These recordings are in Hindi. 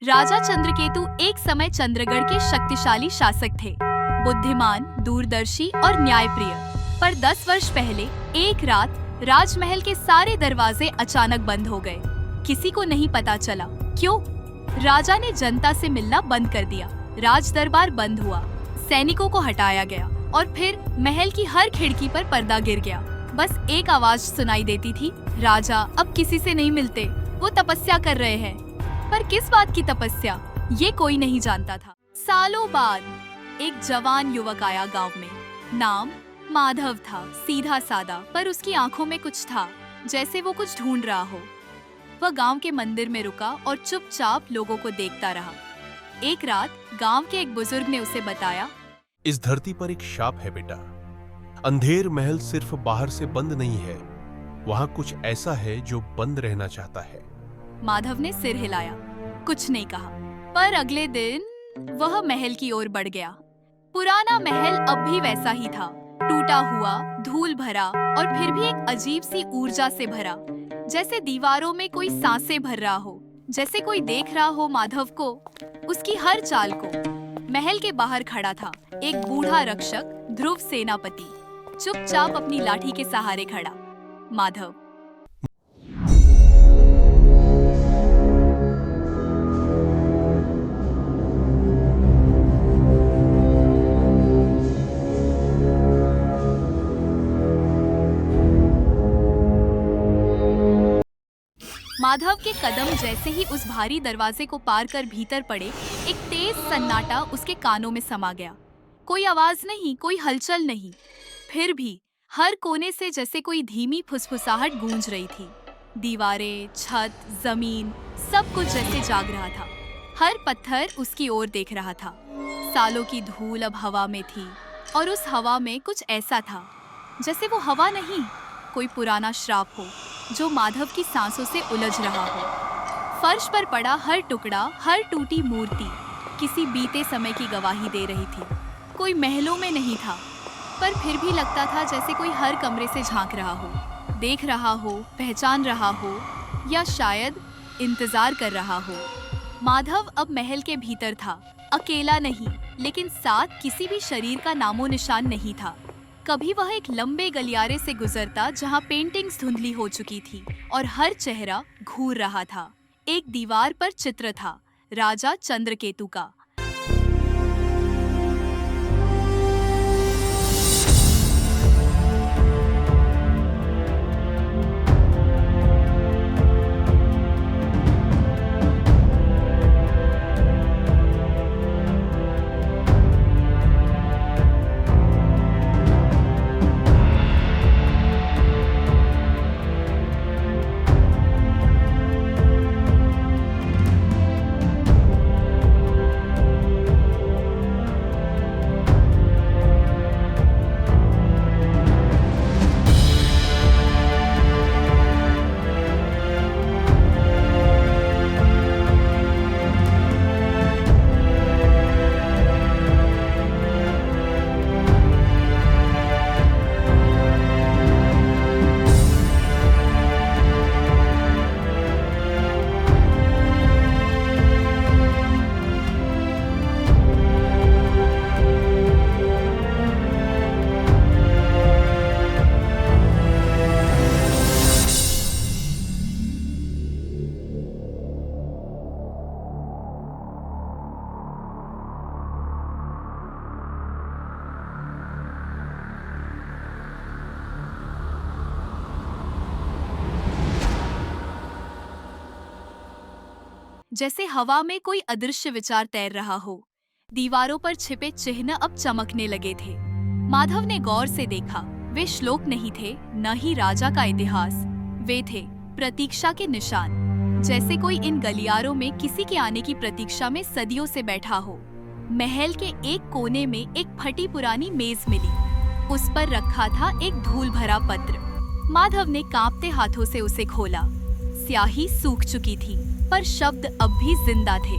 राजा चंद्रकेतु एक समय चंद्रगढ़ के शक्तिशाली शासक थे, बुद्धिमान, दूरदर्शी और न्यायप्रिय। पर 10 वर्ष पहले एक रात राजमहल के सारे दरवाजे अचानक बंद हो गए। किसी को नहीं पता चला क्यों। राजा ने जनता से मिलना बंद कर दिया, राज दरबार बंद हुआ, सैनिकों को हटाया गया और फिर महल की हर खिड़की पर पर्दा गिर गया। बस एक आवाज सुनाई देती थी, राजा अब किसी से नहीं मिलते, वो तपस्या कर रहे हैं। पर किस बात की तपस्या, ये कोई नहीं जानता था। सालों बाद एक जवान युवक आया गांव में। नाम माधव था, सीधा सादा, पर उसकी आंखों में कुछ था, जैसे वो कुछ ढूंढ रहा हो। वह गांव के मंदिर में रुका और चुपचाप लोगों को देखता रहा। एक रात गांव के एक बुजुर्ग ने उसे बताया, इस धरती पर एक शाप है बेटा। अंधेर महल सिर्फ बाहर से बंद नहीं है, वहां कुछ ऐसा है जो बंद रहना चाहता है। माधव ने सिर हिलाया, कुछ नहीं कहा। पर अगले दिन वह महल की ओर बढ़ गया। पुराना महल अब भी वैसा ही था, टूटा हुआ, धूल भरा और फिर भी एक अजीब सी ऊर्जा से भरा, जैसे दीवारों में कोई सांसें भर रहा हो, जैसे कोई देख रहा हो माधव को, उसकी हर चाल को। महल के बाहर खड़ा था एक बूढ़ा रक्षक, ध्रुव सेनापति, चुपचाप अपनी लाठी के सहारे खड़ा। माधव माधव के कदम जैसे ही उस भारी दरवाजे को पार कर भीतर पड़े, एक तेज सन्नाटा उसके कानों में समा गया। कोई आवाज नहीं, कोई हलचल नहीं, फिर भी हर कोने से जैसे कोई धीमी फुसफुसाहट गूंज रही थी। दीवारें, छत, जमीन, सब कुछ जैसे जाग रहा था। हर पत्थर उसकी ओर देख रहा था। सालों की धूल अब हवा में थी और उस हवा में कुछ ऐसा था जैसे वो हवा नहीं, कोई पुराना श्राप हो जो माधव की सांसों से उलझ रहा हो। फर्श पर पड़ा हर टुकड़ा, हर टूटी मूर्ति किसी बीते समय की गवाही दे रही थी। कोई महलों में नहीं था, पर फिर भी लगता था जैसे कोई हर कमरे से झांक रहा हो, देख रहा हो, पहचान रहा हो, या शायद इंतजार कर रहा हो। माधव अब महल के भीतर था, अकेला नहीं, लेकिन साथ किसी भी शरीर का नामो निशान नहीं था। कभी वह एक लंबे गलियारे से गुजरता जहां पेंटिंग्स धुंधली हो चुकी थी और हर चेहरा घूर रहा था। एक दीवार पर चित्र था, राजा चंद्रकेतु का। जैसे हवा में कोई अदृश्य विचार तैर रहा हो। दीवारों पर छिपे चिन्ह अब चमकने लगे थे। माधव ने गौर से देखा, वे श्लोक नहीं थे, न ही राजा का इतिहास, वे थे प्रतीक्षा के निशान। जैसे कोई इन गलियारों में किसी के आने की प्रतीक्षा में सदियों से बैठा हो। महल के एक कोने में एक फटी पुरानी मेज मिली, उस पर रखा था एक धूल भरा पत्र। माधव ने कांपते हाथों से उसे खोला। स्याही सूख चुकी थी, पर शब्द अब भी जिंदा थे।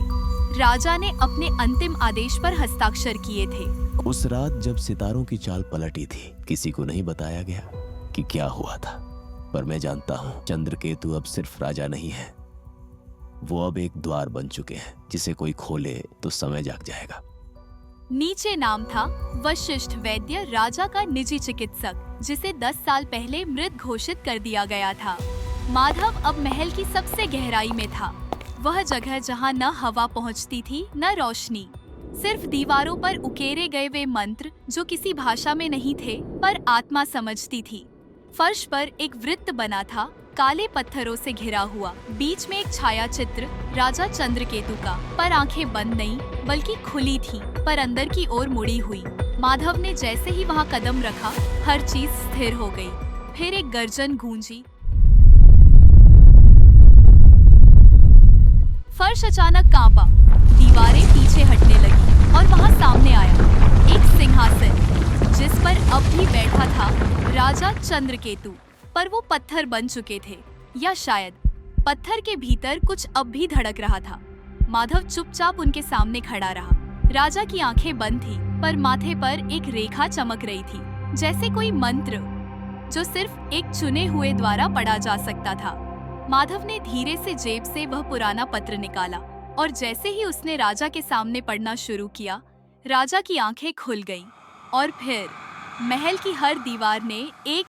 राजा ने अपने अंतिम आदेश पर हस्ताक्षर किए थे। उस रात जब सितारों की चाल पलटी थी, किसी को नहीं बताया गया कि क्या हुआ था, पर मैं जानता हूँ चंद्रकेतु अब सिर्फ राजा नहीं है, वो अब एक द्वार बन चुके हैं जिसे कोई खोले तो समय जाग जाएगा। नीचे नाम था वशिष्ठ वैद्य, राजा का निजी चिकित्सक, जिसे 10 साल पहले मृत घोषित कर दिया गया था। माधव अब महल की सबसे गहराई में था, वह जगह जहां न हवा पहुंचती थी न रोशनी, सिर्फ दीवारों पर उकेरे गए वे मंत्र जो किसी भाषा में नहीं थे पर आत्मा समझती थी। फर्श पर एक वृत्त बना था, काले पत्थरों से घिरा हुआ, बीच में एक छाया चित्र राजा चंद्रकेतु का, पर आंखें बंद नहीं बल्कि खुली थी, पर अंदर की ओर मुड़ी हुई। माधव ने जैसे ही वहां कदम रखा, हर चीज स्थिर हो गई। फिर एक गर्जन गूंजी, फर्श अचानक कांपा, दीवारें पीछे हटने लगी और वहां सामने आया एक सिंहासन जिस पर अब भी बैठा था राजा चंद्रकेतु, पर वो पत्थर बन चुके थे, या शायद पत्थर के भीतर कुछ अब भी धड़क रहा था। माधव चुपचाप उनके सामने खड़ा रहा। राजा की आंखें बंद थी, पर माथे पर एक रेखा चमक रही थी, जैसे कोई मंत्र जो सिर्फ एक चुने हुए द्वारा पढ़ा जा सकता था। माधव ने धीरे से जेब से वह पुराना पत्र निकाला और जैसे ही उसने राजा के सामने पढ़ना शुरू किया, राजा की आंखें खुल गईं और फिर महल की हर दीवार ने एक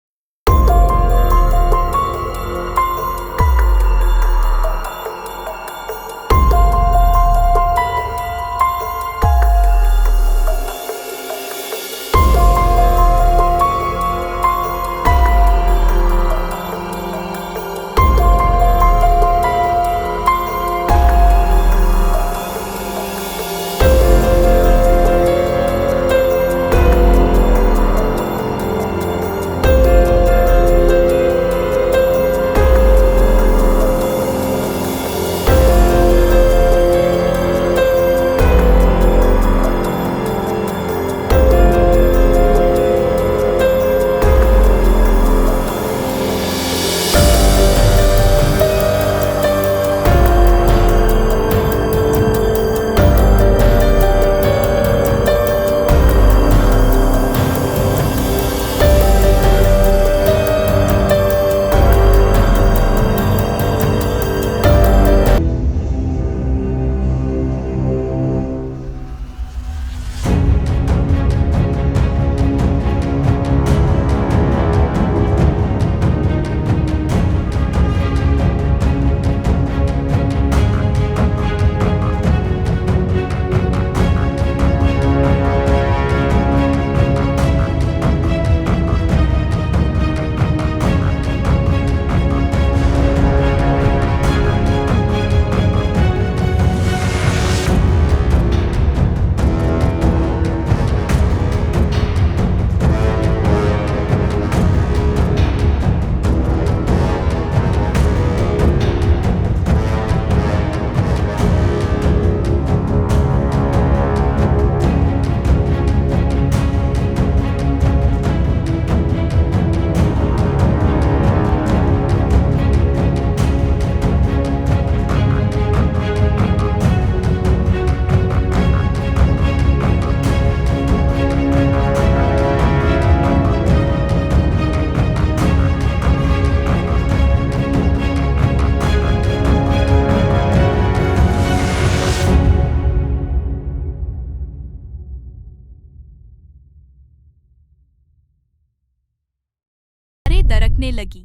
दरकने लगी,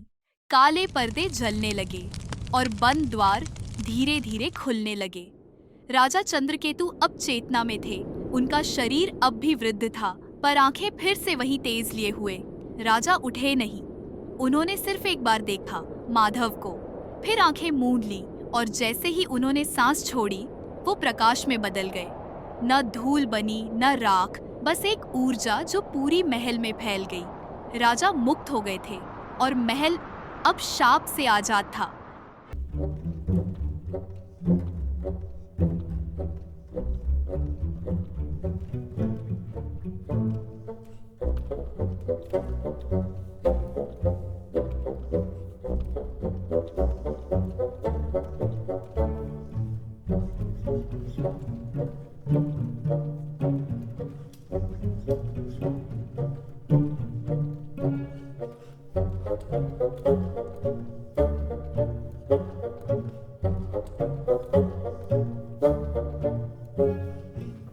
काले पर्दे जलने लगे और बंद द्वार धीरे धीरे खुलने लगे। राजा चंद्रकेतु अब चेतना में थे, उनका शरीर अब भी वृद्ध था, पर आंखें फिर से वही तेज लिए हुए। राजा उठे नहीं, उन्होंने सिर्फ एक बार देखा माधव को, फिर आंखें मूंद ली और जैसे ही उन्होंने सांस छोड़ी, वो प्रकाश में बदल गए। न धूल बनी न राख, बस एक ऊर्जा जो पूरी महल में फैल गई। राजा मुक्त हो गए थे और महल अब शाप से आजाद था।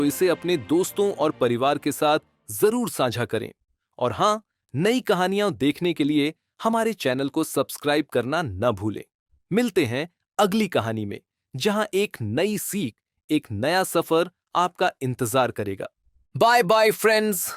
इसे अपने दोस्तों और परिवार के साथ जरूर साझा करें। और हाँ, नई कहानियां देखने के लिए हमारे चैनल को सब्सक्राइब करना न भूलें। मिलते हैं अगली कहानी में, जहां एक नई सीख, एक नया सफर आपका इंतजार करेगा। Bye bye friends.